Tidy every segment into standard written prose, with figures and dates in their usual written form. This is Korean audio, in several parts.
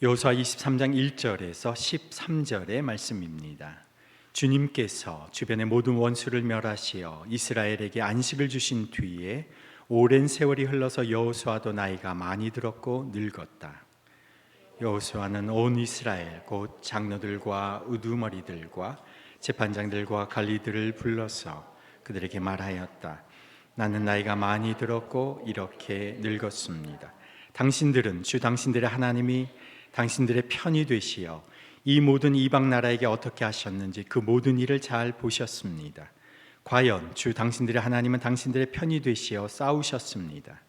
여호수아 23장 1절에서 13절의 말씀입니다. 주님께서 주변의 모든 원수를 멸하시어 이스라엘에게 안식을 주신 뒤에 오랜 세월이 흘러서 여호수아도 나이가 많이 들었고 늙었다. 여호수아는 온 이스라엘 곧 장로들과 우두머리들과 재판장들과 관리들을 불러서 그들에게 말하였다. 나는 나이가 많이 들었고 이렇게 늙었습니다. 당신들은 주 당신들의 하나님이 당신들의 편이 되시어 이 모든 이방 나라에게 어떻게 하셨는지 그 모든 일을 잘 보셨습니다. 과연 주 당신들의 하나님은 당신들의 편이 되시어 싸우셨습니다.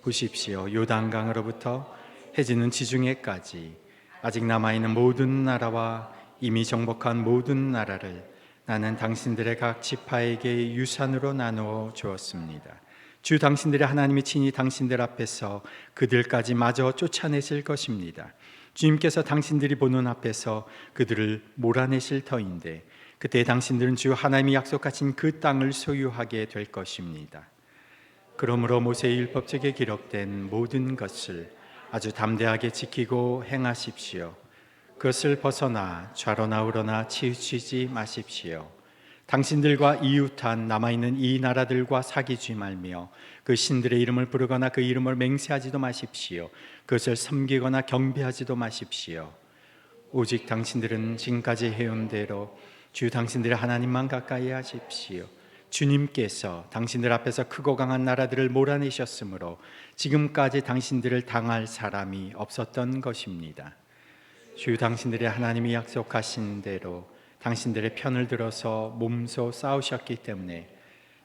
보십시오. 요단강으로부터 해지는 지중해까지 아직 남아있는 모든 나라와 이미 정복한 모든 나라를 나는 당신들의 각 지파에게 유산으로 나누어 주었습니다. 주 당신들의 하나님이 친히 당신들 앞에서 그들까지 마저 쫓아내실 것입니다. 주님께서 당신들이 보는 앞에서 그들을 몰아내실 터인데 그때 당신들은 주 하나님이 약속하신 그 땅을 소유하게 될 것입니다. 그러므로 모세의 율법책에 기록된 모든 것을 아주 담대하게 지키고 행하십시오. 그것을 벗어나 좌로나 우로나 치우치지 마십시오. 당신들과 이웃한 남아있는 이 나라들과 사귀지 말며 그 신들의 이름을 부르거나 그 이름을 맹세하지도 마십시오. 그것을 섬기거나 경배하지도 마십시오. 오직 당신들은 지금까지 해온 대로 주 당신들의 하나님만 가까이 하십시오. 주님께서 당신들 앞에서 크고 강한 나라들을 몰아내셨으므로 지금까지 당신들을 당할 사람이 없었던 것입니다. 주 당신들의 하나님이 약속하신 대로 당신들의 편을 들어서 몸소 싸우셨기 때문에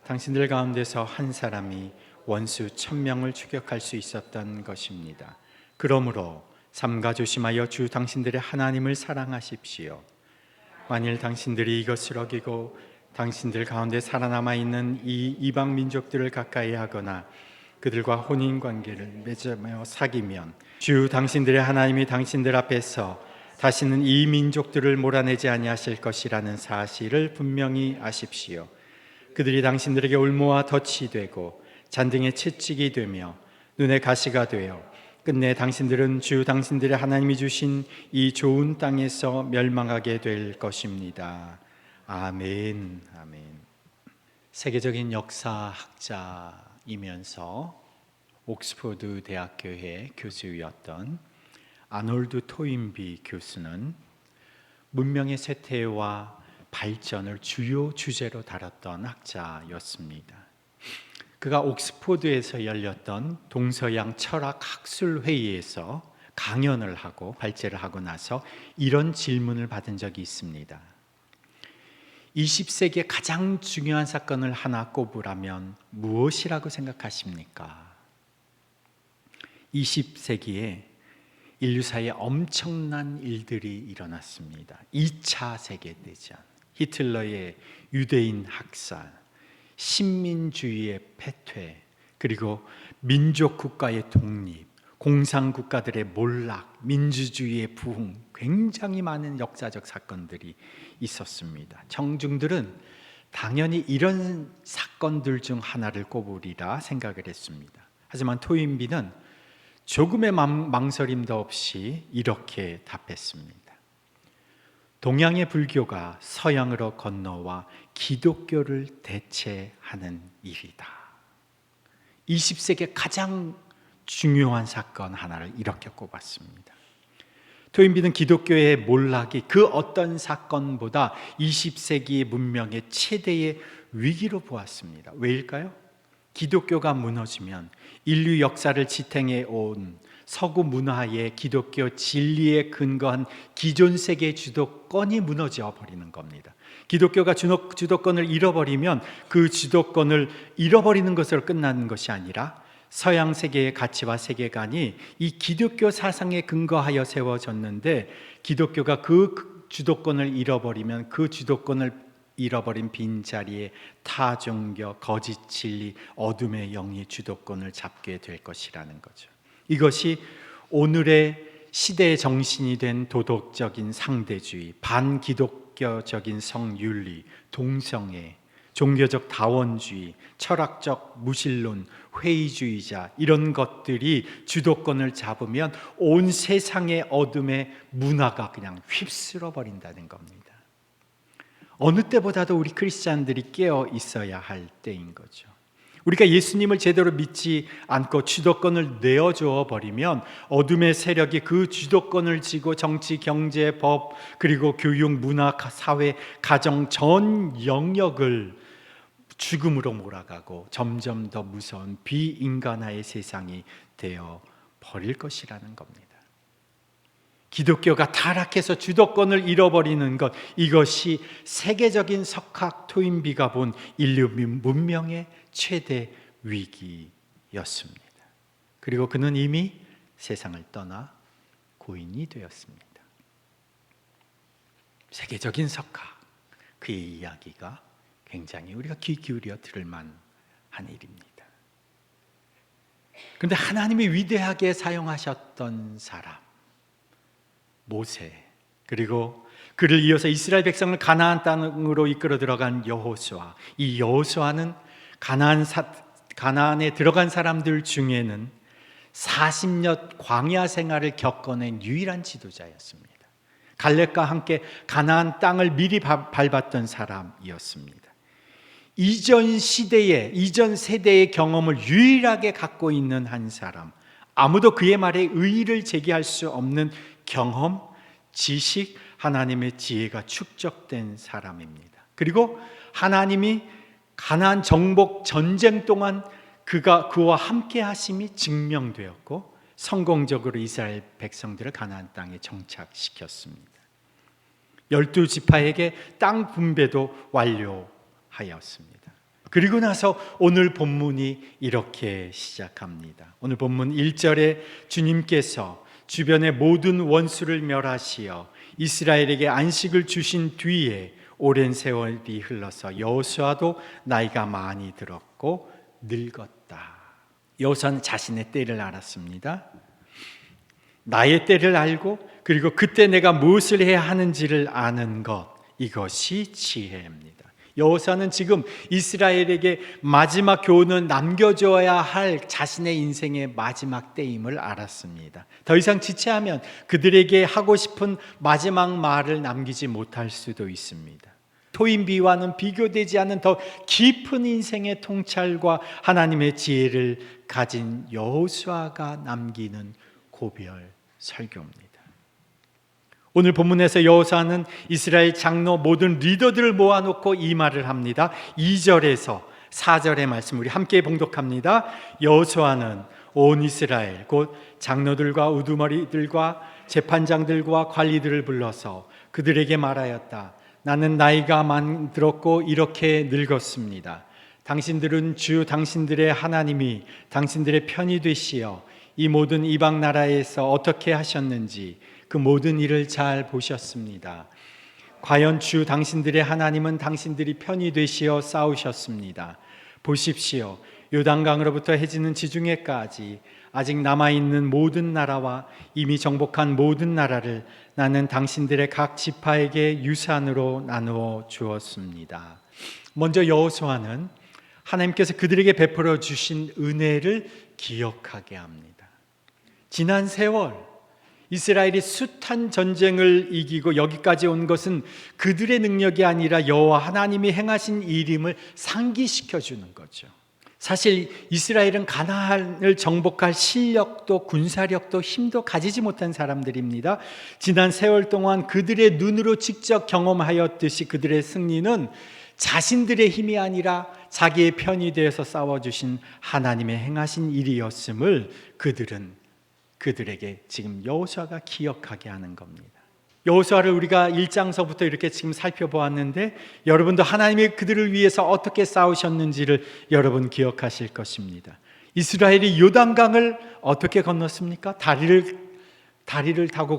당신들 가운데서 한 사람이 원수 1000명을 추격할 수 있었던 것입니다. 그러므로 삼가 조심하여 주 당신들의 하나님을 사랑하십시오. 만일 당신들이 이것을 어기고 당신들 가운데 살아남아 있는 이 이방 민족들을 가까이 하거나 그들과 혼인 관계를 맺으며 사귀면 주 당신들의 하나님이 당신들 앞에서 다시는 이 민족들을 몰아내지 아니하실 것이라는 사실을 분명히 아십시오. 그들이 당신들에게 올무와 덫이 되고 잔등의 채찍이 되며 눈의 가시가 되어 끝내 당신들은 주 당신들의 하나님이 주신 이 좋은 땅에서 멸망하게 될 것입니다. 아멘. 아멘. 세계적인 역사학자이면서 옥스퍼드 대학교의 교수였던 아놀드 토인비 교수는 문명의 쇠퇴와 발전을 주요 주제로 다뤘던 학자였습니다. 그가 옥스퍼드에서 열렸던 동서양 철학 학술 회의에서 강연을 하고 발제를 하고 나서 이런 질문을 받은 적이 있습니다. 20세기의 가장 중요한 사건을 하나 꼽으라면 무엇이라고 생각하십니까? 20세기에 인류사에 엄청난 일들이 일어났습니다. 2차 세계대전, 히틀러의 유대인 학살, 신민주의의 패퇴, 그리고 민족국가의 독립, 공산국가들의 몰락, 민주주의의 부흥, 굉장히 많은 역사적 사건들이 있었습니다. 청중들은 당연히 이런 사건들 중 하나를 꼽으리라 생각을 했습니다. 하지만 토인비는 조금의 망설임도 없이 이렇게 답했습니다. 동양의 불교가 서양으로 건너와 기독교를 대체하는 일이다. 20세기의 가장 중요한 사건 하나를 이렇게 꼽았습니다. 토인비는 기독교의 몰락이 그 어떤 사건보다 20세기의 문명의 최대의 위기로 보았습니다. 왜일까요? 기독교가 무너지면 인류 역사를 지탱해 온 서구 문화의 기독교 진리에 근거한 기존 세계의 주도권이 무너져 버리는 겁니다. 기독교가 주도권을 잃어버리면 그 주도권을 잃어버리는 것으로 끝나는 것이 아니라 서양 세계의 가치와 세계관이 이 기독교 사상에 근거하여 세워졌는데 기독교가 그 주도권을 잃어버리면 그 주도권을 잃어버린 빈자리에 타종교, 거짓 진리, 어둠의 영이 주도권을 잡게 될 것이라는 거죠. 이것이 오늘의 시대의 정신이 된 도덕적인 상대주의, 반기독교적인 성윤리, 동성애, 종교적 다원주의, 철학적 무신론, 회의주의자 이런 것들이 주도권을 잡으면 온 세상의 어둠의 문화가 그냥 휩쓸어 버린다는 겁니다. 어느 때보다도 우리 크리스찬들이 깨어 있어야 할 때인 거죠. 우리가 예수님을 제대로 믿지 않고 주도권을 내어줘 버리면 어둠의 세력이 그 주도권을 쥐고 정치, 경제, 법, 그리고 교육, 문화, 사회, 가정 전 영역을 죽음으로 몰아가고 점점 더 무서운 비인간화의 세상이 되어 버릴 것이라는 겁니다. 기독교가 타락해서 주도권을 잃어버리는 것, 이것이 세계적인 석학 토인비가 본 인류 문명의 최대 위기였습니다. 그리고 그는 이미 세상을 떠나 고인이 되었습니다. 세계적인 석학, 그의 이야기가 굉장히 우리가 귀 기울여 들을 만한 일입니다. 그런데 하나님이 위대하게 사용하셨던 사람 모세, 그리고 그를 이어서 이스라엘 백성을 가나안 땅으로 이끌어 들어간 여호수아, 이 여호수아는 가나안에 들어간 사람들 중에는 40년 광야 생활을 겪어낸 유일한 지도자였습니다. 갈렙과 함께 가나안 땅을 미리 밟았던 사람이었습니다. 이전 시대의, 이전 세대의 경험을 유일하게 갖고 있는 한 사람, 아무도 그의 말에 의의를 제기할 수 없는 경험, 지식, 하나님의 지혜가 축적된 사람입니다. 그리고 하나님이 가나안 정복 전쟁 동안 그와 함께 하심이 증명되었고 성공적으로 이스라엘 백성들을 가나안 땅에 정착시켰습니다. 12지파에게 땅 분배도 완료하였습니다. 그리고 나서 오늘 본문이 이렇게 시작합니다. 오늘 본문 1절에 주님께서 주변의 모든 원수를 멸하시어 이스라엘에게 안식을 주신 뒤에 오랜 세월이 흘러서 여호수아도 나이가 많이 들었고 늙었다. 여호수아는 자신의 때를 알았습니다. 나의 때를 알고 그리고 그때 내가 무엇을 해야 하는지를 아는 것, 이것이 지혜입니다. 여호수아는 지금 이스라엘에게 마지막 교훈을 남겨줘야 할 자신의 인생의 마지막 때임을 알았습니다. 더 이상 지체하면 그들에게 하고 싶은 마지막 말을 남기지 못할 수도 있습니다. 토인비와는 비교되지 않는 더 깊은 인생의 통찰과 하나님의 지혜를 가진 여호수아가 남기는 고별 설교입니다. 오늘 본문에서 여호수아는 이스라엘 장로 모든 리더들을 모아놓고 이 말을 합니다. 2절에서 4절의 말씀 우리 함께 봉독합니다. 여호수아는 온 이스라엘 곧 장로들과 우두머리들과 재판장들과 관리들을 불러서 그들에게 말하였다. 나는 나이가 많이 들었고 이렇게 늙었습니다. 당신들은 주 당신들의 하나님이 당신들의 편이 되시어 이 모든 이방 나라에서 어떻게 하셨는지 그 모든 일을 잘 보셨습니다. 과연 주 당신들의 하나님은 당신들이 편이 되시어 싸우셨습니다. 보십시오. 요단강으로부터 해지는 지중해까지 아직 남아있는 모든 나라와 이미 정복한 모든 나라를 나는 당신들의 각 지파에게 유산으로 나누어 주었습니다. 먼저 여호수아는 하나님께서 그들에게 베풀어 주신 은혜를 기억하게 합니다. 지난 세월 이스라엘이 숱한 전쟁을 이기고 여기까지 온 것은 그들의 능력이 아니라 여호와 하나님이 행하신 일임을 상기시켜 주는 거죠. 사실 이스라엘은 가나안을 정복할 실력도 군사력도 힘도 가지지 못한 사람들입니다. 지난 세월 동안 그들의 눈으로 직접 경험하였듯이 그들의 승리는 자신들의 힘이 아니라 자기의 편이 되어서 싸워주신 하나님의 행하신 일이었음을 그들에게 지금 여호수아가 기억하게 하는 겁니다. 여호수아를 우리가 1장서부터 이렇게 지금 살펴보았는데 여러분도 하나님이 그들을 위해서 어떻게 싸우셨는지를 여러분 기억하실 것입니다. 이스라엘이 요단강을 어떻게 건넜습니까? 다리를 타고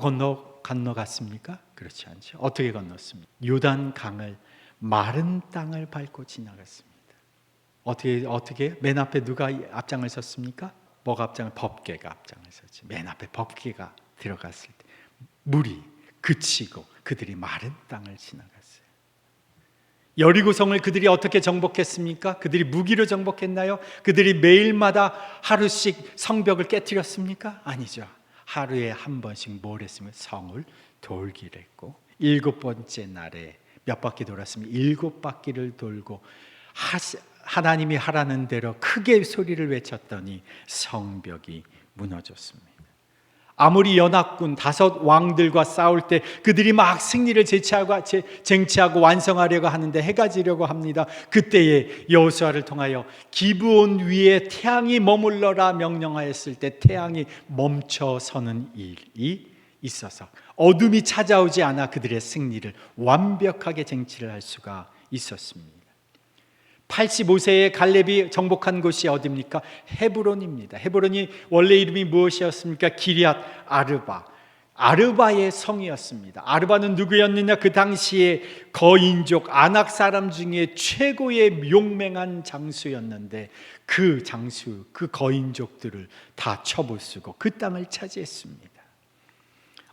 건너갔습니까? 그렇지 않죠. 어떻게 건넜습니까? 요단강을 마른 땅을 밟고 지나갔습니다. 어떻게 맨 앞에 누가 앞장을 섰습니까? 뭐가 앞장을? 법궤가 앞장을 섰지. 맨 앞에 법궤가 들어갔을 때 물이 그치고 그들이 마른 땅을 지나갔어요. 여리고성을 그들이 어떻게 정복했습니까? 그들이 무기로 정복했나요? 그들이 매일마다 하루씩 성벽을 깨뜨렸습니까? 아니죠. 하루에 한 번씩 뭘 했으면 성을 돌기를 했고, 7번째 날에 몇 바퀴 돌았습니다. 7바퀴를 돌고 하나님이 하라는 대로 크게 소리를 외쳤더니 성벽이 무너졌습니다. 아무리 연합군 5 왕들과 싸울 때 그들이 막 승리를 쟁취하고 완성하려고 하는데 해가 지려고 합니다. 그때에 여호수아를 통하여 기브온 위에 태양이 머물러라 명령하였을 때 태양이 멈춰서는 일이 있어서 어둠이 찾아오지 않아 그들의 승리를 완벽하게 쟁취를 할 수가 있었습니다. 85세에 갈렙이 정복한 곳이 어디입니까? 헤브론입니다. 헤브론이 원래 이름이 무엇이었습니까? 기럇 아르바, 아르바의 성이었습니다. 아르바는 누구였느냐? 그 당시에 거인족 아낙 사람 중에 최고의 용맹한 장수였는데 그 장수, 그 거인족들을 다 쳐부수고 그 땅을 차지했습니다.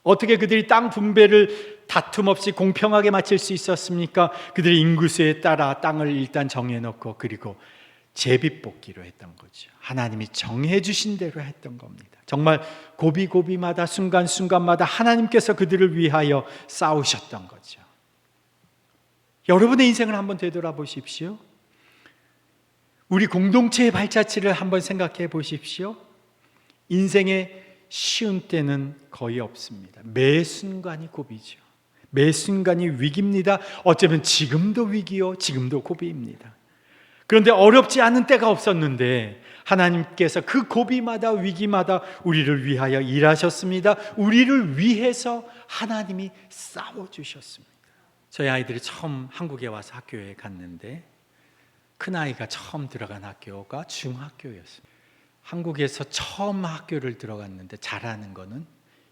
어떻게 그들이 땅 분배를 다툼 없이 공평하게 마칠 수 있었습니까? 그들이 인구수에 따라 땅을 일단 정해놓고 그리고 제비뽑기로 했던 거죠. 하나님이 정해주신 대로 했던 겁니다. 정말 고비고비마다 순간순간마다 하나님께서 그들을 위하여 싸우셨던 거죠. 여러분의 인생을 한번 되돌아보십시오. 우리 공동체의 발자취를 한번 생각해 보십시오. 인생의 쉬운 때는 거의 없습니다. 매 순간이 고비죠. 매 순간이 위기입니다. 어쩌면 지금도 위기요, 지금도 고비입니다. 그런데 어렵지 않은 때가 없었는데 하나님께서 그 고비마다 위기마다 우리를 위하여 일하셨습니다. 우리를 위해서 하나님이 싸워주셨습니다. 저희 아이들이 처음 한국에 와서 학교에 갔는데 큰아이가 처음 들어간 학교가 중학교였습니다. 한국에서 처음 학교를 들어갔는데 잘하는 거는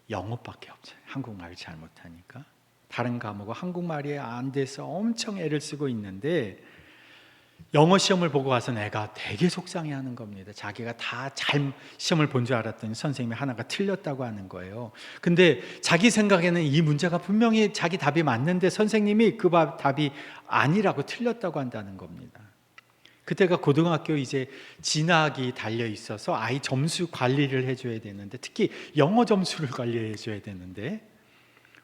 영어밖에 없어요. 한국말을 잘 못하니까. 다른 과목은 한국말이 안 돼서 엄청 애를 쓰고 있는데 영어 시험을 보고 와서 애가 되게 속상해하는 겁니다. 자기가 다 잘 시험을 본 줄 알았더니 선생님이 하나가 틀렸다고 하는 거예요. 근데 자기 생각에는 이 문제가 분명히 자기 답이 맞는데 선생님이 그 답이 아니라고 틀렸다고 한다는 겁니다. 그때가 고등학교 이제 진학이 달려 있어서 아이 점수 관리를 해줘야 되는데 특히 영어 점수를 관리해 줘야 되는데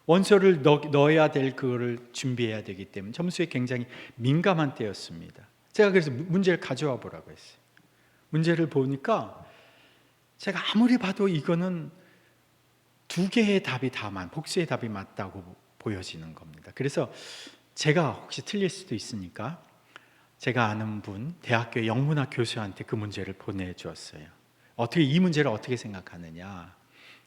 원서를 넣어야 될 그거를 준비해야 되기 때문에 점수에 굉장히 민감한 때였습니다. 제가 그래서 문제를 가져와 보라고 했어요. 문제를 보니까 제가 아무리 봐도 이거는 2개의 답이 복수의 답이 맞다고 보여지는 겁니다. 그래서 제가 혹시 틀릴 수도 있으니까 제가 아는 분, 대학교 영문학 교수한테 그 문제를 보내주었어요. 이 문제를 어떻게 생각하느냐?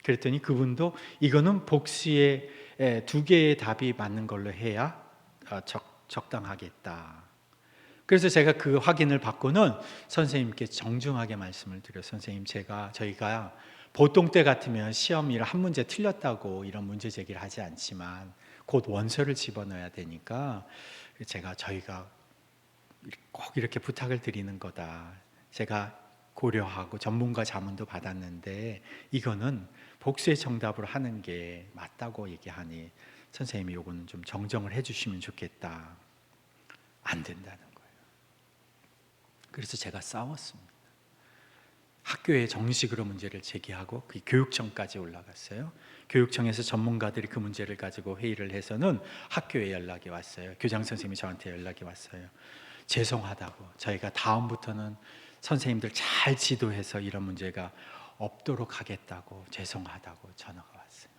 그랬더니 그분도 이거는 복수의 2개의 답이 맞는 걸로 해야 적당하겠다. 그래서 제가 그 확인을 받고는 선생님께 정중하게 말씀을 드려요. 선생님, 저희가 보통 때 같으면 시험이라 한 문제 틀렸다고 이런 문제 제기를 하지 않지만 곧 원서를 집어넣어야 되니까 저희가 꼭 이렇게 부탁을 드리는 거다. 제가 고려하고 전문가 자문도 받았는데 이거는 복수의 정답으로 하는 게 맞다고 얘기하니 선생님이 요거는 좀 정정을 해주시면 좋겠다. 안 된다는 거예요. 그래서 제가 싸웠습니다. 학교에 정식으로 문제를 제기하고 그 교육청까지 올라갔어요. 교육청에서 전문가들이 그 문제를 가지고 회의를 해서는 학교에 연락이 왔어요. 교장 선생님이 저한테 연락이 왔어요. 죄송하다고, 저희가 다음부터는 선생님들 잘 지도해서 이런 문제가 없도록 하겠다고 죄송하다고 전화가 왔어요.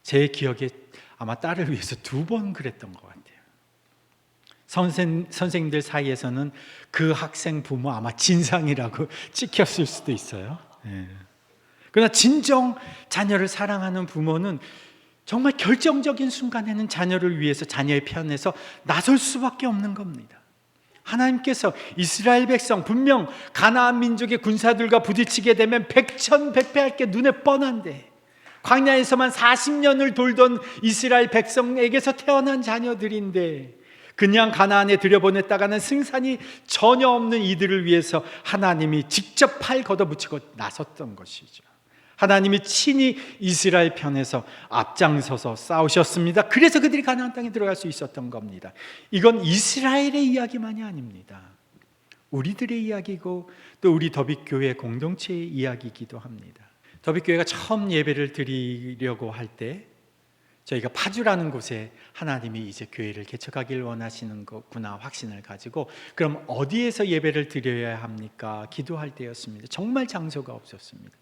제 기억에 아마 딸을 위해서 2번 그랬던 것 같아요. 선생님들 사이에서는 그 학생 부모 아마 진상이라고 찍혔을 수도 있어요. 그러나 진정 자녀를 사랑하는 부모는 정말 결정적인 순간에는 자녀를 위해서 자녀의 편에서 나설 수밖에 없는 겁니다. 하나님께서 이스라엘 백성, 분명 가나안 민족의 군사들과 부딪히게 되면 백천백패할 게 눈에 뻔한데 광야에서만 40년을 돌던 이스라엘 백성에게서 태어난 자녀들인데 그냥 가나안에 들여보냈다가는 승산이 전혀 없는 이들을 위해서 하나님이 직접 팔 걷어붙이고 나섰던 것이죠. 하나님이 친히 이스라엘 편에서 앞장서서 싸우셨습니다. 그래서 그들이 가나안 땅에 들어갈 수 있었던 겁니다. 이건 이스라엘의 이야기만이 아닙니다. 우리들의 이야기고 또 우리 더빅교회 공동체의 이야기이기도 합니다. 더빅교회가 처음 예배를 드리려고 할 때 저희가 파주라는 곳에 하나님이 이제 교회를 개척하길 원하시는 거구나 확신을 가지고, 그럼 어디에서 예배를 드려야 합니까? 기도할 때였습니다. 정말 장소가 없었습니다.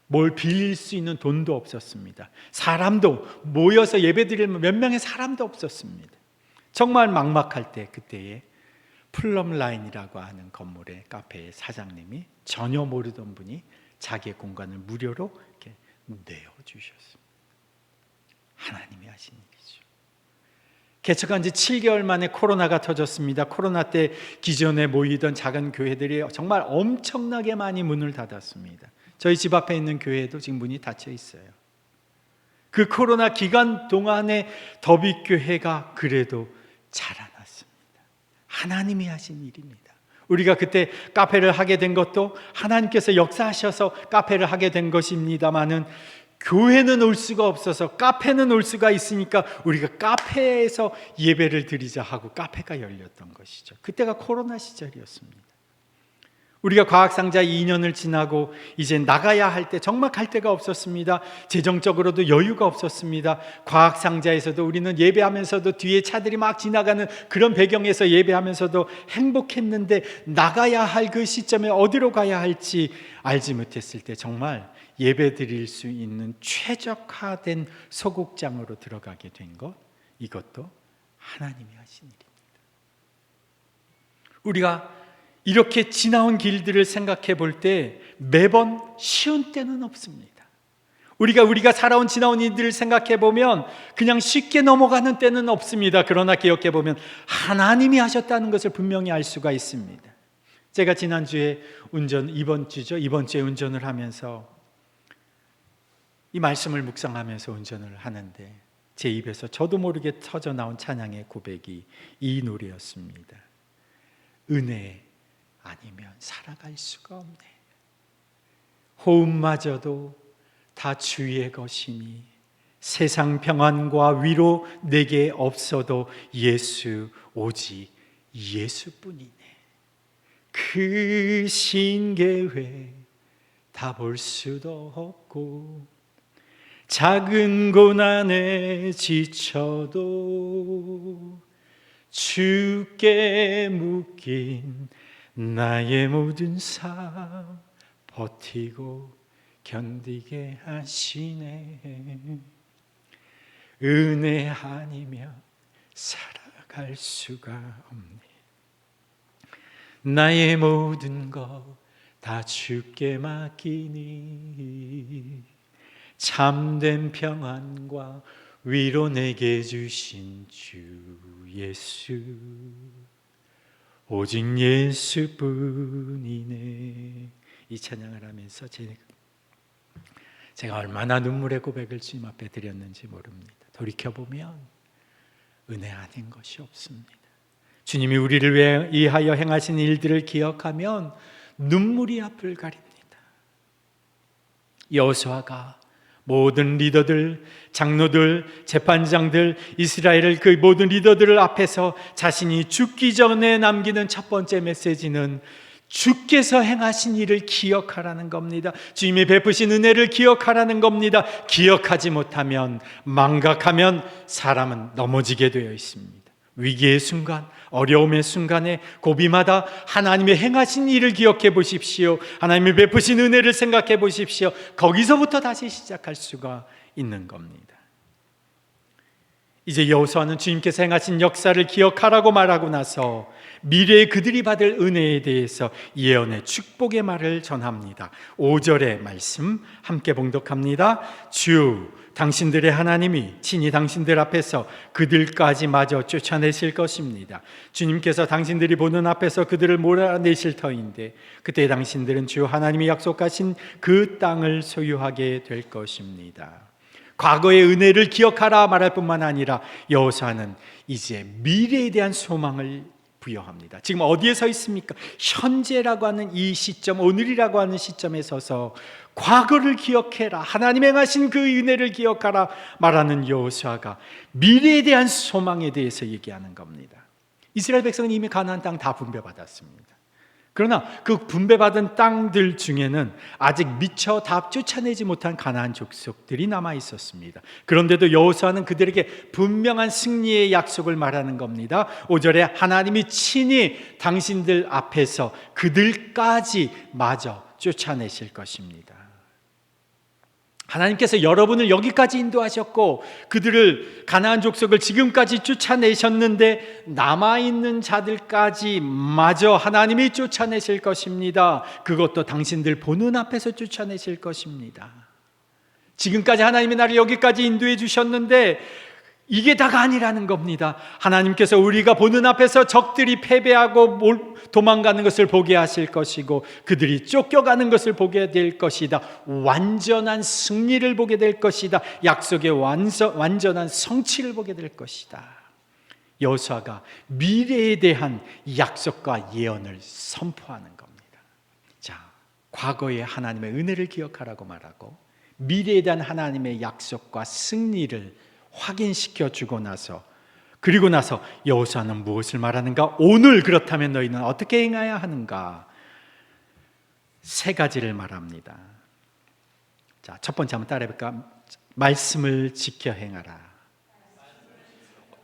뭘 빌릴 수 있는 돈도 없었습니다. 사람도 모여서 예배 드리려면 몇 명의 사람도 없었습니다. 정말 막막할 때, 그때에 플럼라인이라고 하는 건물의 카페의 사장님이 전혀 모르던 분이 자기의 공간을 무료로 이렇게 내어주셨습니다. 하나님이 하신 일이죠. 개척한 지 7개월 만에 코로나가 터졌습니다. 코로나 때 기존에 모이던 작은 교회들이 정말 엄청나게 많이 문을 닫았습니다. 저희 집 앞에 있는 교회도 지금 문이 닫혀 있어요. 그 코로나 기간 동안에 더빅교회가 그래도 자라났습니다. 하나님이 하신 일입니다. 우리가 그때 카페를 하게 된 것도 하나님께서 역사하셔서 카페를 하게 된 것입니다마는, 교회는 올 수가 없어서 카페는 올 수가 있으니까 우리가 카페에서 예배를 드리자 하고 카페가 열렸던 것이죠. 그때가 코로나 시절이었습니다. 우리가 과학상자 2년을 지나고 이제 나가야 할 때 정말 갈 데가 없었습니다. 재정적으로도 여유가 없었습니다. 과학상자에서도 우리는 예배하면서도 뒤에 차들이 막 지나가는 그런 배경에서 예배하면서도 행복했는데, 나가야 할 그 시점에 어디로 가야 할지 알지 못했을 때 정말 예배 드릴 수 있는 최적화된 소극장으로 들어가게 된 것, 이것도 하나님이 하신 일입니다. 우리가 이렇게 지나온 길들을 생각해 볼 때 매번 쉬운 때는 없습니다. 우리가 살아온 지나온 일들을 생각해 보면 그냥 쉽게 넘어가는 때는 없습니다. 그러나 기억해 보면 하나님이 하셨다는 것을 분명히 알 수가 있습니다. 제가 지난주에 이번 주에 운전을 하면서 이 말씀을 묵상하면서 운전을 하는데 제 입에서 저도 모르게 터져 나온 찬양의 고백이 이 노래였습니다. 은혜 아니면 살아갈 수가 없네. 호흡마저도 다 주의 것이니 세상 평안과 위로 내게 없어도 예수, 오직 예수뿐이네. 그 신계획 다 볼 수도 없고 작은 고난에 지쳐도 주께 묶인 나의 모든 삶 버티고 견디게 하시네. 은혜 아니면 살아갈 수가 없네. 나의 모든 것 다 주께 맡기니 참된 평안과 위로 내게 주신 주 예수, 오직 예수뿐이네. 이 찬양을 하면서 제가 얼마나 눈물의 고백을 주님 앞에 드렸는지 모릅니다. 돌이켜보면 은혜 아닌 것이 없습니다. 주님이 우리를 위하여 행하신 일들을 기억하면 눈물이 앞을 가립니다. 여호수아가 모든 리더들, 장로들, 재판장들, 이스라엘을 그 모든 리더들을 앞에서 자신이 죽기 전에 남기는 첫 번째 메시지는 주께서 행하신 일을 기억하라는 겁니다. 주님이 베푸신 은혜를 기억하라는 겁니다. 기억하지 못하면, 망각하면 사람은 넘어지게 되어 있습니다. 위기의 순간, 어려움의 순간에 고비마다 하나님의 행하신 일을 기억해 보십시오. 하나님의 베푸신 은혜를 생각해 보십시오. 거기서부터 다시 시작할 수가 있는 겁니다. 이제 여호수아는 주님께서 행하신 역사를 기억하라고 말하고 나서 미래에 그들이 받을 은혜에 대해서 예언의 축복의 말을 전합니다. 5절의 말씀 함께 봉독합니다. 주 당신들의 하나님이 친히 당신들 앞에서 그들까지 마저 쫓아내실 것입니다. 주님께서 당신들이 보는 앞에서 그들을 몰아내실 터인데 그때 당신들은 주 하나님이 약속하신 그 땅을 소유하게 될 것입니다. 과거의 은혜를 기억하라 말할 뿐만 아니라 여호수아는 이제 미래에 대한 소망을 부여합니다. 지금 어디에 서 있습니까? 현재라고 하는 이 시점, 오늘이라고 하는 시점에 서서 과거를 기억해라, 하나님 행하신 그 은혜를 기억하라 말하는 여호수아가 미래에 대한 소망에 대해서 얘기하는 겁니다. 이스라엘 백성은 이미 가나안 땅 다 분배받았습니다. 그러나 그 분배받은 땅들 중에는 아직 미처 다 쫓아내지 못한 가나안 족속들이 남아 있었습니다. 그런데도 여호수아는 그들에게 분명한 승리의 약속을 말하는 겁니다. 5절에 하나님이 친히 당신들 앞에서 그들까지 마저 쫓아내실 것입니다. 하나님께서 여러분을 여기까지 인도하셨고 그들을, 가나안 족속을 지금까지 쫓아내셨는데 남아있는 자들까지 마저 하나님이 쫓아내실 것입니다. 그것도 당신들 보는 앞에서 쫓아내실 것입니다. 지금까지 하나님이 나를 여기까지 인도해 주셨는데 이게 다가 아니라는 겁니다. 하나님께서 우리가 보는 앞에서 적들이 패배하고 도망가는 것을 보게 하실 것이고 그들이 쫓겨가는 것을 보게 될 것이다. 완전한 승리를 보게 될 것이다. 약속의 완전한 성취를 보게 될 것이다. 여호수아가 미래에 대한 약속과 예언을 선포하는 겁니다. 자, 과거의 하나님의 은혜를 기억하라고 말하고 미래에 대한 하나님의 약속과 승리를 확인시켜 주고 나서, 그리고 나서 여호수아는 무엇을 말하는가? 오늘 그렇다면 너희는 어떻게 행해야 하는가? 세 가지를 말합니다. 자, 첫 번째 한번 따라해볼까? 말씀을 지켜 행하라.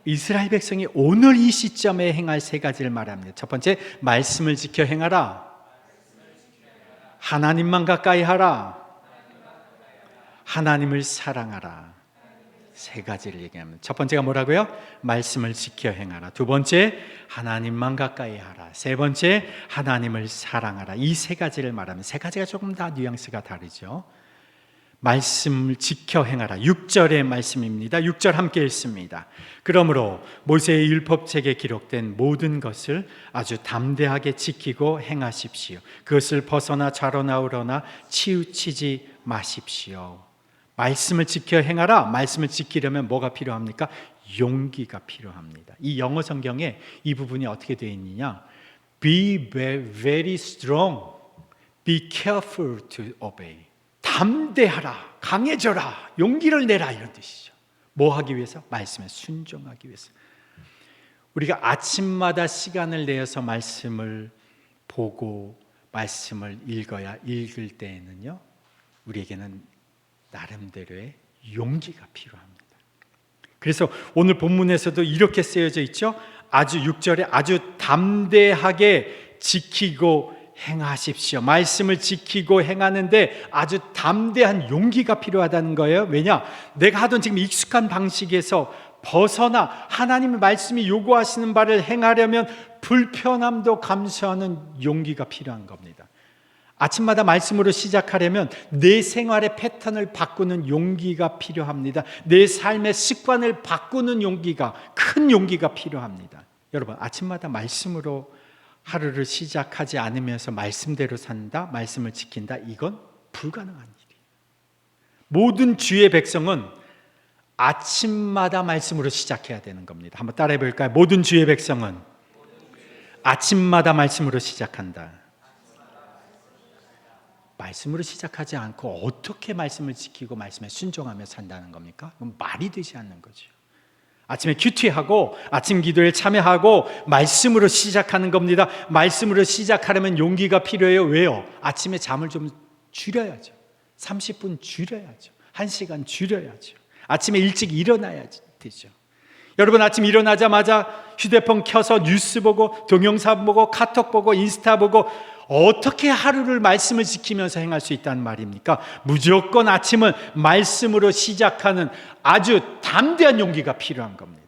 이스라엘 백성이 오늘 이 시점에 행할 세 가지를 말합니다. 첫 번째, 말씀을 지켜 행하라. 하나님만 가까이 하라. 하나님을 사랑하라. 세 가지를 얘기합니다. 첫 번째가 뭐라고요? 말씀을 지켜 행하라. 두 번째, 하나님만 가까이 하라. 세 번째, 하나님을 사랑하라. 이 세 가지를 말하면 세 가지가 조금 다 뉘앙스가 다르죠. 말씀을 지켜 행하라. 6절의 말씀입니다. 6절 함께 읽습니다. 그러므로 모세의 율법책에 기록된 모든 것을 아주 담대하게 지키고 행하십시오. 그것을 벗어나 좌로나우로나 치우치지 마십시오. 말씀을 지켜 행하라. 말씀을 지키려면 뭐가 필요합니까? 용기가 필요합니다. 이 영어 성경에 이 부분이 어떻게 되어 있느냐? Be very strong. Be careful to obey. 담대하라, 강해져라, 용기를 내라, 이런 뜻이죠. 뭐 하기 위해서? 말씀에 순종하기 위해서. 우리가 아침마다 시간을 내어서 말씀을 보고 말씀을 읽을 때에는요, 우리에게는 나름대로의 용기가 필요합니다. 그래서 오늘 본문에서도 이렇게 쓰여져 있죠. 아주 6절에 아주 담대하게 지키고 행하십시오. 말씀을 지키고 행하는데 아주 담대한 용기가 필요하다는 거예요. 왜냐? 내가 하던 지금 익숙한 방식에서 벗어나 하나님의 말씀이 요구하시는 바를 행하려면 불편함도 감수하는 용기가 필요한 겁니다. 아침마다 말씀으로 시작하려면 내 생활의 패턴을 바꾸는 용기가 필요합니다. 내 삶의 습관을 바꾸는 용기가, 큰 용기가 필요합니다. 여러분, 아침마다 말씀으로 하루를 시작하지 않으면서 말씀대로 산다, 말씀을 지킨다, 이건 불가능한 일이에요. 모든 주의 백성은 아침마다 말씀으로 시작해야 되는 겁니다. 한번 따라해 볼까요? 모든 주의 백성은 아침마다 말씀으로 시작한다. 말씀으로 시작하지 않고 어떻게 말씀을 지키고 말씀에 순종하며 산다는 겁니까? 그건 말이 되지 않는 거죠. 아침에 큐티하고 아침 기도에 참여하고 말씀으로 시작하는 겁니다. 말씀으로 시작하려면 용기가 필요해요. 왜요? 아침에 잠을 좀 줄여야죠. 30분 줄여야죠. 1시간 줄여야죠. 아침에 일찍 일어나야 되죠. 여러분, 아침 일어나자마자 휴대폰 켜서 뉴스 보고 동영상 보고 카톡 보고 인스타 보고 어떻게 하루를 말씀을 지키면서 행할 수 있다는 말입니까? 무조건 아침은 말씀으로 시작하는 아주 담대한 용기가 필요한 겁니다.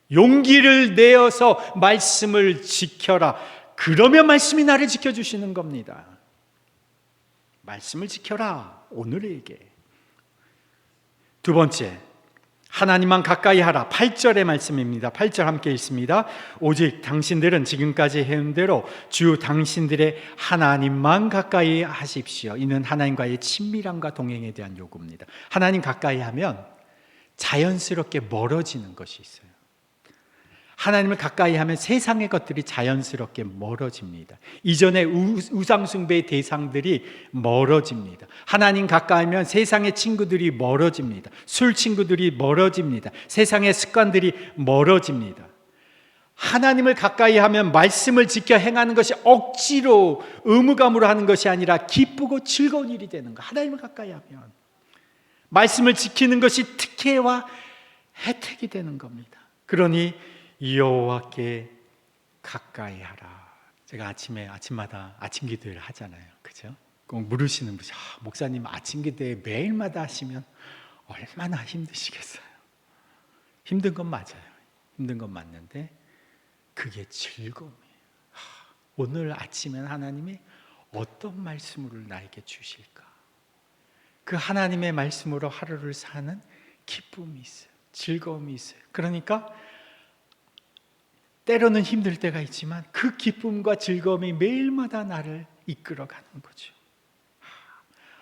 용기를 내어서 말씀을 지켜라. 그러면 말씀이 나를 지켜주시는 겁니다. 말씀을 지켜라. 오늘에게. 두 번째, 하나님만 가까이 하라. 8절의 말씀입니다. 8절 함께 읽습니다. 오직 당신들은 지금까지 해온 대로 주 당신들의 하나님만 가까이 하십시오. 이는 하나님과의 친밀함과 동행에 대한 요구입니다. 하나님 가까이 하면 자연스럽게 멀어지는 것이 있어요. 하나님을 가까이 하면 세상의 것들이 자연스럽게 멀어집니다. 이전의 우상숭배의 대상들이 멀어집니다. 하나님 가까이 하면 세상의 친구들이 멀어집니다. 술 친구들이 멀어집니다. 세상의 습관들이 멀어집니다. 하나님을 가까이 하면 말씀을 지켜 행하는 것이 억지로 의무감으로 하는 것이 아니라 기쁘고 즐거운 일이 되는 거예요. 하나님을 가까이 하면 말씀을 지키는 것이 특혜와 혜택이 되는 겁니다. 그러니 여호와께 가까이 하라. 제가 아침마다 아침 기도를 하잖아요. 그죠? 꼭 물으시는 분이 목사님 아침 기도에 매일마다 하시면 얼마나 힘드시겠어요. 힘든 건 맞아요. 힘든 건 맞는데 그게 즐거움이에요. 오늘 아침엔 하나님이 어떤 말씀을 나에게 주실까? 그 하나님의 말씀으로 하루를 사는 기쁨이 있어요. 즐거움이 있어요. 그러니까 때로는 힘들 때가 있지만 그 기쁨과 즐거움이 매일마다 나를 이끌어가는 거죠.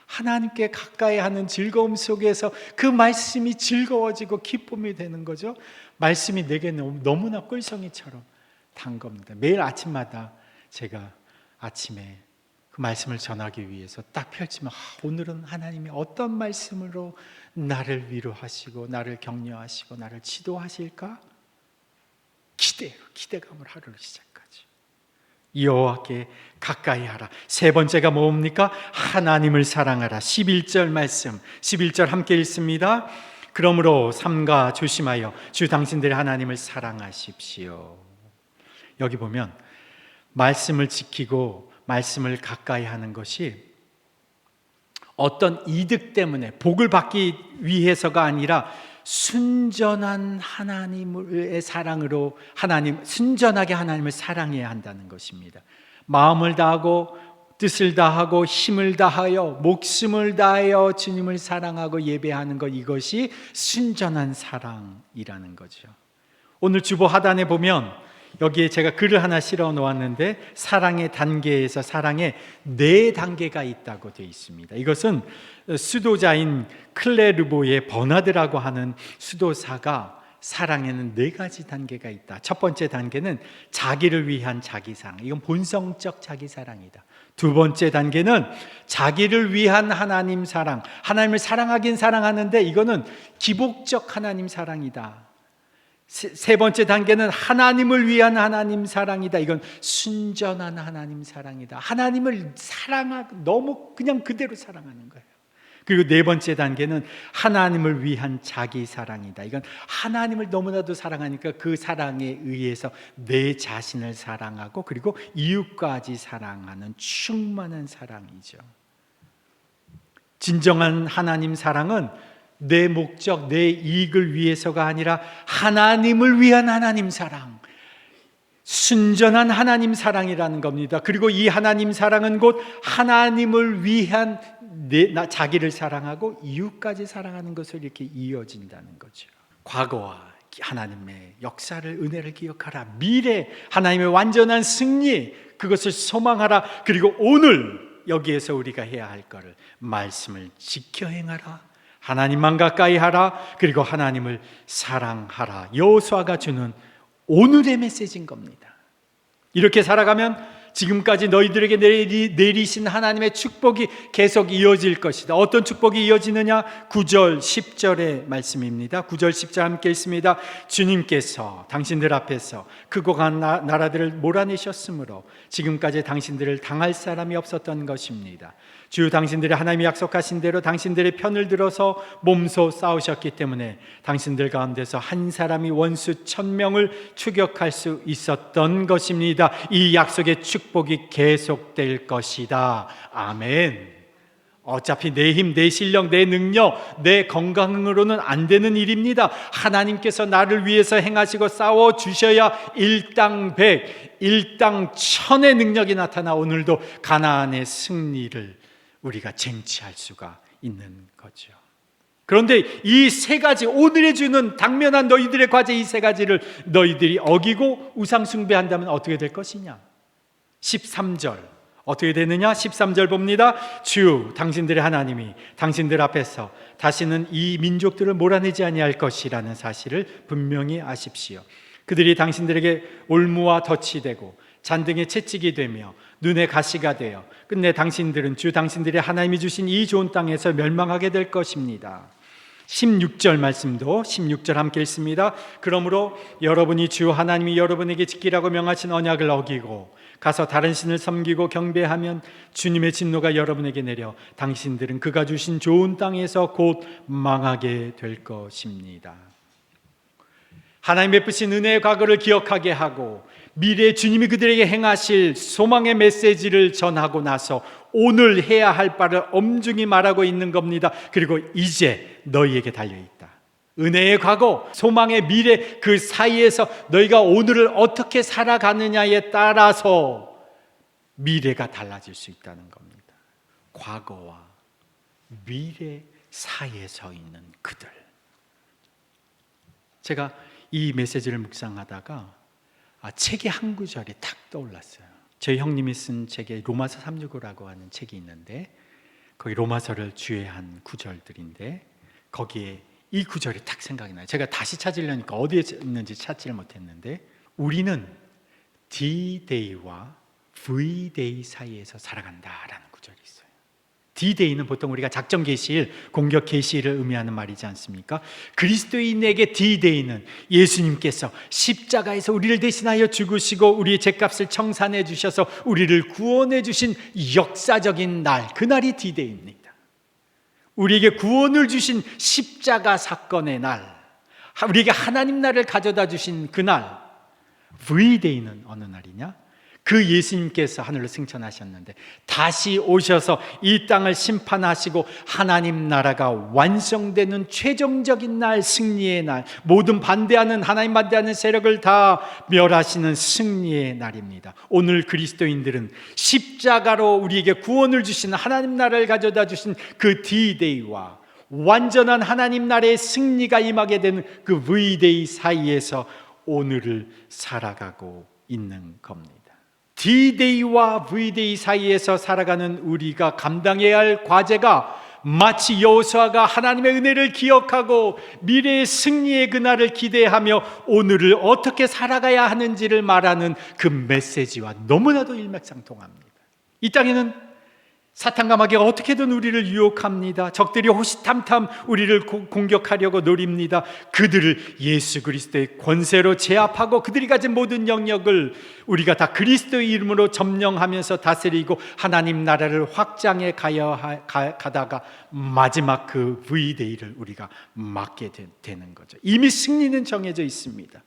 하나님께 가까이 하는 즐거움 속에서 그 말씀이 즐거워지고 기쁨이 되는 거죠. 말씀이 내게 너무나 꿀송이처럼 단 겁니다. 매일 아침마다 제가 아침에 그 말씀을 전하기 위해서 딱 펼치면 오늘은 하나님이 어떤 말씀으로 나를 위로하시고 나를 격려하시고 나를 지도하실까? 기대감을 하루를 시작하죠. 여호와께 가까이 하라. 세 번째가 뭡니까? 하나님을 사랑하라. 11절 말씀, 11절 함께 읽습니다. 그러므로 삼가 조심하여 주 당신들의 하나님을 사랑하십시오. 여기 보면 말씀을 지키고 말씀을 가까이 하는 것이 어떤 이득 때문에 복을 받기 위해서가 아니라 순전한 하나님의 사랑으로 순전하게 하나님을 사랑해야 한다는 것입니다. 마음을 다하고 뜻을 다하고 힘을 다하여 목숨을 다하여 주님을 사랑하고 예배하는 것, 이것이 순전한 사랑이라는 거죠. 오늘 주보 하단에 보면 여기에 제가 글을 하나 실어 놓았는데 사랑의 단계에서 사랑의 4단계가 있다고 되어 있습니다. 이것은 수도자인 클레 르보의 버나드라고 하는 수도사가 사랑에는 4가지 단계가 있다. 첫 번째 단계는 자기를 위한 자기사랑. 이건 본성적 자기사랑이다. 두 번째 단계는 자기를 위한 하나님 사랑. 하나님을 사랑하긴 사랑하는데 이거는 기복적 하나님 사랑이다. 세 번째 단계는 하나님을 위한 하나님 사랑이다. 이건 순전한 하나님 사랑이다. 하나님을 사랑하고 너무 그냥 그대로 사랑하는 거예요. 그리고 네 번째 단계는 하나님을 위한 자기 사랑이다. 이건 하나님을 너무나도 사랑하니까 그 사랑에 의해서 내 자신을 사랑하고 그리고 이웃까지 사랑하는 충만한 사랑이죠. 진정한 하나님 사랑은 내 목적, 내 이익을 위해서가 아니라 하나님을 위한 하나님 사랑, 순전한 하나님 사랑이라는 겁니다. 그리고 이 하나님 사랑은 곧 하나님을 위한 자기를 사랑하고 이웃까지 사랑하는 것을 이렇게 이어진다는 거죠. 과거와 하나님의 역사를, 은혜를 기억하라. 미래, 하나님의 완전한 승리, 그것을 소망하라. 그리고 오늘 여기에서 우리가 해야 할 것을, 말씀을 지켜 행하라. 하나님만 가까이 하라. 그리고 하나님을 사랑하라. 여호수아가 주는 오늘의 메시지인 겁니다. 이렇게 살아가면 지금까지 너희들에게 내리신 하나님의 축복이 계속 이어질 것이다. 어떤 축복이 이어지느냐? 9절 10절의 말씀입니다. 9절 10절 함께 읽습니다. 주님께서 당신들 앞에서 크고 강한 나라들을 몰아내셨으므로 지금까지 당신들을 당할 사람이 없었던 것입니다. 주 당신들의 하나님이 약속하신 대로 당신들의 편을 들어서 몸소 싸우셨기 때문에 당신들 가운데서 한 사람이 원수 1000명을 추격할 수 있었던 것입니다. 이 약속의 축복이 계속될 것이다. 아멘. 어차피 내 힘, 내 실력, 내 능력, 내 건강으로는 안 되는 일입니다. 하나님께서 나를 위해서 행하시고 싸워주셔야 일당백, 일당천의 능력이 나타나 오늘도 가나안의 승리를 우리가 쟁취할 수가 있는 거죠. 그런데 이 세 가지, 오늘의 주는 당면한 너희들의 과제, 이 세 가지를 너희들이 어기고 우상 숭배한다면 어떻게 될 것이냐? 13절 어떻게 되느냐? 13절 봅니다. 주 당신들의 하나님이 당신들 앞에서 다시는 이 민족들을 몰아내지 아니할 것이라는 사실을 분명히 아십시오. 그들이 당신들에게 올무와 덫이 되고 잔등에 채찍이 되며 눈에 가시가 되어 끝내 당신들은 당신들의 하나님이 주신 이 좋은 땅에서 멸망하게 될 것입니다. 16절 말씀도 16절 함께 읽습니다. 그러므로 여러분이 주 하나님이 여러분에게 지키라고 명하신 언약을 어기고 가서 다른 신을 섬기고 경배하면 주님의 진노가 여러분에게 내려 당신들은 그가 주신 좋은 땅에서 곧 망하게 될 것입니다. 하나님 베푸신 은혜의 과거를 기억하게 하고 미래에 주님이 그들에게 행하실 소망의 메시지를 전하고 나서 오늘 해야 할 바를 엄중히 말하고 있는 겁니다. 그리고 이제 너희에게 달려있다. 은혜의 과거, 소망의 미래, 그 사이에서 너희가 오늘을 어떻게 살아가느냐에 따라서 미래가 달라질 수 있다는 겁니다. 과거와 미래 사이에 서 있는 그들. 제가 이 메시지를 묵상하다가 책의 한 구절이 탁 떠올랐어요. 저희 형님이 쓴 책에 로마서 365라고 하는 책이 있는데 거기 로마서를 주해한 구절들인데 거기에 이 구절이 탁 생각이 나요. 제가 다시 찾으려니까 어디에 있는지 찾지를 못했는데 우리는 D-Day와 V-Day 사이에서 살아간다라는 구절이 있어요. D-Day는 보통 우리가 작전 개시일, 공격 개시일을 의미하는 말이지 않습니까? 그리스도인에게 D-Day는 예수님께서 십자가에서 우리를 대신하여 죽으시고 우리의 죄값을 청산해 주셔서 우리를 구원해 주신 역사적인 날, 그날이 D-Day입니다. 우리에게 구원을 주신 십자가 사건의 날, 우리에게 하나님 나라를 가져다 주신 그날. V-Day는 어느 날이냐? 그 예수님께서 하늘로 승천하셨는데 다시 오셔서 이 땅을 심판하시고 하나님 나라가 완성되는 최종적인 날, 승리의 날, 모든 반대하는, 하나님 반대하는 세력을 다 멸하시는 승리의 날입니다. 오늘 그리스도인들은 십자가로 우리에게 구원을 주신, 하나님 나라를 가져다 주신 그 D-Day와 완전한 하나님 나라의 승리가 임하게 되는 그 V-Day 사이에서 오늘을 살아가고 있는 겁니다. D-Day와 V-Day 사이에서 살아가는 우리가 감당해야 할 과제가 마치 여호수아가 하나님의 은혜를 기억하고 미래의 승리의 그날을 기대하며 오늘을 어떻게 살아가야 하는지를 말하는 그 메시지와 너무나도 일맥상통합니다. 이 땅에는 사탄과 마귀가 어떻게든 우리를 유혹합니다. 적들이 호시탐탐 우리를 공격하려고 노립니다. 그들을 예수 그리스도의 권세로 제압하고 그들이 가진 모든 영역을 우리가 다 그리스도의 이름으로 점령하면서 다스리고 하나님 나라를 확장해 가다가 마지막 그 V-Day를 우리가 맞게 되는 거죠. 이미 승리는 정해져 있습니다.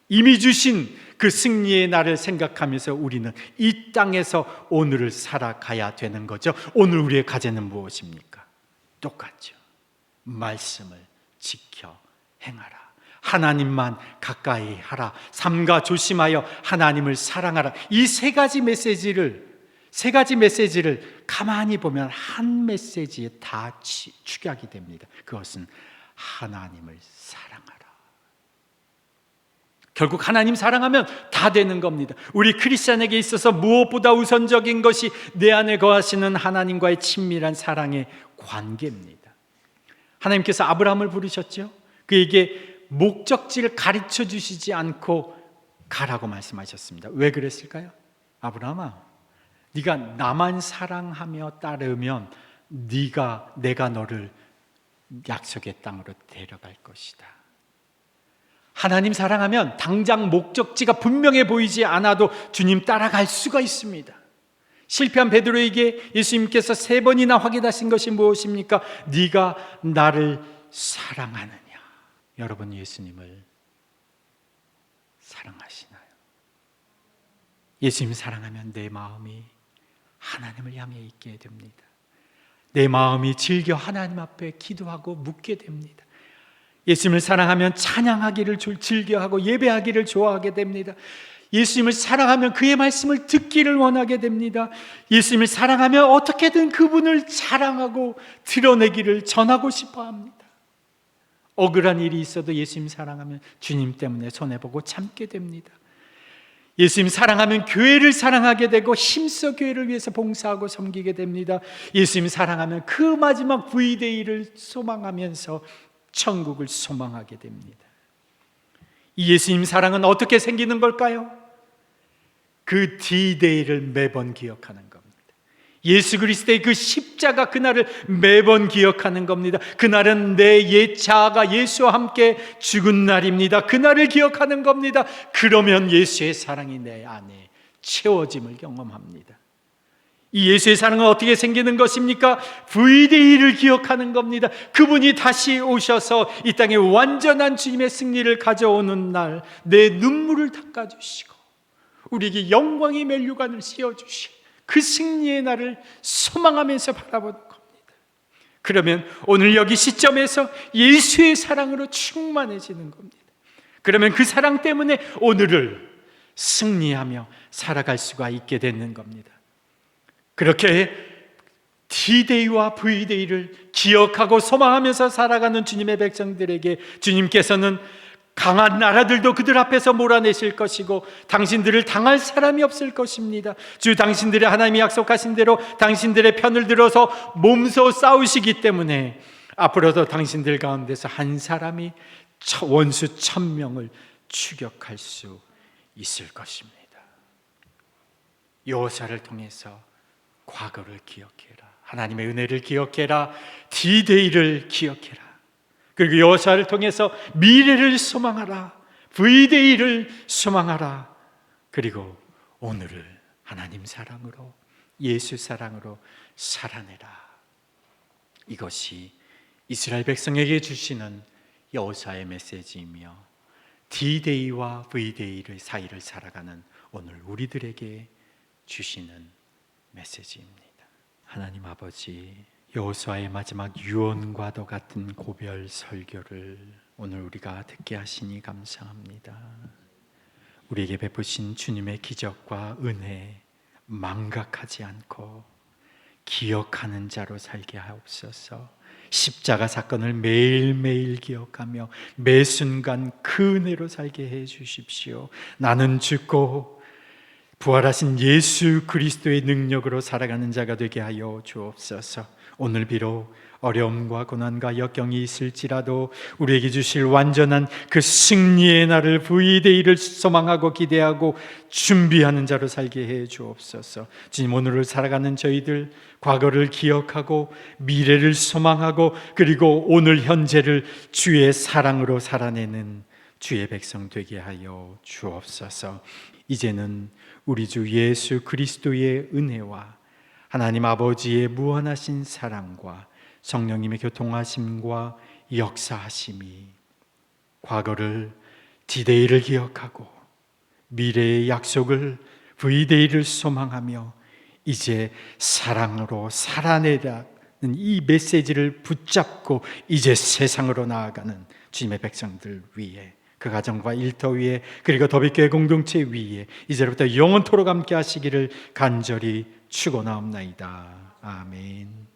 이미 주신 그 승리의 날을 생각하면서 우리는 이 땅에서 오늘을 살아가야 되는 거죠. 오늘 우리의 과제는 무엇입니까? 똑같죠. 말씀을 지켜 행하라. 하나님만 가까이 하라. 삼가 조심하여 하나님을 사랑하라. 이 세 가지 메시지를 가만히 보면 한 메시지에 다 축약이 됩니다. 그것은 하나님을 사랑하라. 결국 하나님 사랑하면 다 되는 겁니다. 우리 크리스찬에게 있어서 무엇보다 우선적인 것이 내 안에 거하시는 하나님과의 친밀한 사랑의 관계입니다. 하나님께서 아브라함을 부르셨죠. 그에게 목적지를 가르쳐 주시지 않고 가라고 말씀하셨습니다. 왜 그랬을까요? 아브라함아, 네가 나만 사랑하며 따르면 내가 너를 약속의 땅으로 데려갈 것이다. 하나님 사랑하면 당장 목적지가 분명해 보이지 않아도 주님 따라갈 수가 있습니다. 실패한 베드로에게 예수님께서 3번이나 확인하신 것이 무엇입니까? 네가 나를 사랑하느냐? 여러분, 예수님을 사랑하시나요? 예수님 사랑하면 내 마음이 하나님을 향해 있게 됩니다. 내 마음이 즐겨 하나님 앞에 기도하고 묻게 됩니다. 예수님을 사랑하면 찬양하기를 즐겨하고 예배하기를 좋아하게 됩니다. 예수님을 사랑하면 그의 말씀을 듣기를 원하게 됩니다. 예수님을 사랑하면 어떻게든 그분을 자랑하고 드러내기를 전하고 싶어 합니다. 억울한 일이 있어도 예수님 사랑하면 주님 때문에 손해보고 참게 됩니다. 예수님 사랑하면 교회를 사랑하게 되고 힘써 교회를 위해서 봉사하고 섬기게 됩니다. 예수님 사랑하면 그 마지막 V-Day를 소망하면서 천국을 소망하게 됩니다. 이 예수님 사랑은 어떻게 생기는 걸까요? 그 D-Day를 매번 기억하는 겁니다. 예수 그리스도의 그 십자가 그날을 매번 기억하는 겁니다. 그날은 내 옛 자아가 예수와 함께 죽은 날입니다. 그날을 기억하는 겁니다. 그러면 예수의 사랑이 내 안에 채워짐을 경험합니다. 이 예수의 사랑은 어떻게 생기는 것입니까? V-Day를 기억하는 겁니다. 그분이 다시 오셔서 이 땅에 완전한 주님의 승리를 가져오는 날, 내 눈물을 닦아주시고 우리에게 영광의 면류관을 씌워주시고 그 승리의 날을 소망하면서 바라보는 겁니다. 그러면 오늘 여기 시점에서 예수의 사랑으로 충만해지는 겁니다. 그러면 그 사랑 때문에 오늘을 승리하며 살아갈 수가 있게 되는 겁니다. 그렇게 D-Day와 V-Day를 기억하고 소망하면서 살아가는 주님의 백성들에게 주님께서는 강한 나라들도 그들 앞에서 몰아내실 것이고 당신들을 당할 사람이 없을 것입니다. 주 당신들의 하나님이 약속하신 대로 당신들의 편을 들어서 몸소 싸우시기 때문에 앞으로도 당신들 가운데서 한 사람이 원수 1000명을 추격할 수 있을 것입니다. 여호사를 통해서 과거를 기억해라, 하나님의 은혜를 기억해라, D-Day를 기억해라, 그리고 여호사를 통해서 미래를 소망하라, V-Day를 소망하라, 그리고 오늘을 하나님 사랑으로, 예수 사랑으로 살아내라. 이것이 이스라엘 백성에게 주시는 여호사의 메시지이며 D-Day와 V-Day의 사이를 살아가는 오늘 우리들에게 주시는 메시지입니다. 하나님 아버지, 여호수아의 마지막 유언과도 같은 고별 설교를 오늘 우리가 듣게 하시니 감사합니다. 우리에게 베푸신 주님의 기적과 은혜 망각하지 않고 기억하는 자로 살게 하옵소서. 십자가 사건을 매일매일 기억하며 매 순간 그 은혜로 살게 해 주십시오. 나는 죽고 부활하신 예수 그리스도의 능력으로 살아가는 자가 되게 하여 주옵소서. 오늘 비록 어려움과 고난과 역경이 있을지라도 우리에게 주실 완전한 그 승리의 날을 V-Day를 소망하고 기대하고 준비하는 자로 살게 해 주옵소서. 주님, 오늘을 살아가는 저희들 과거를 기억하고 미래를 소망하고 그리고 오늘 현재를 주의 사랑으로 살아내는 주의 백성 되게 하여 주옵소서. 이제는 우리 주 예수 그리스도의 은혜와 하나님 아버지의 무한하신 사랑과 성령님의 교통하심과 역사하심이 과거를 D-Day를 기억하고 미래의 약속을 V-Day를 소망하며 이제 사랑으로 살아내라는 이 메시지를 붙잡고 이제 세상으로 나아가는 주님의 백성들 위에, 그 가정과 일터 위에, 그리고 더비교회 공동체 위에 이제부터 영원토록 함께 하시기를 간절히 축원하옵나이다. 아멘.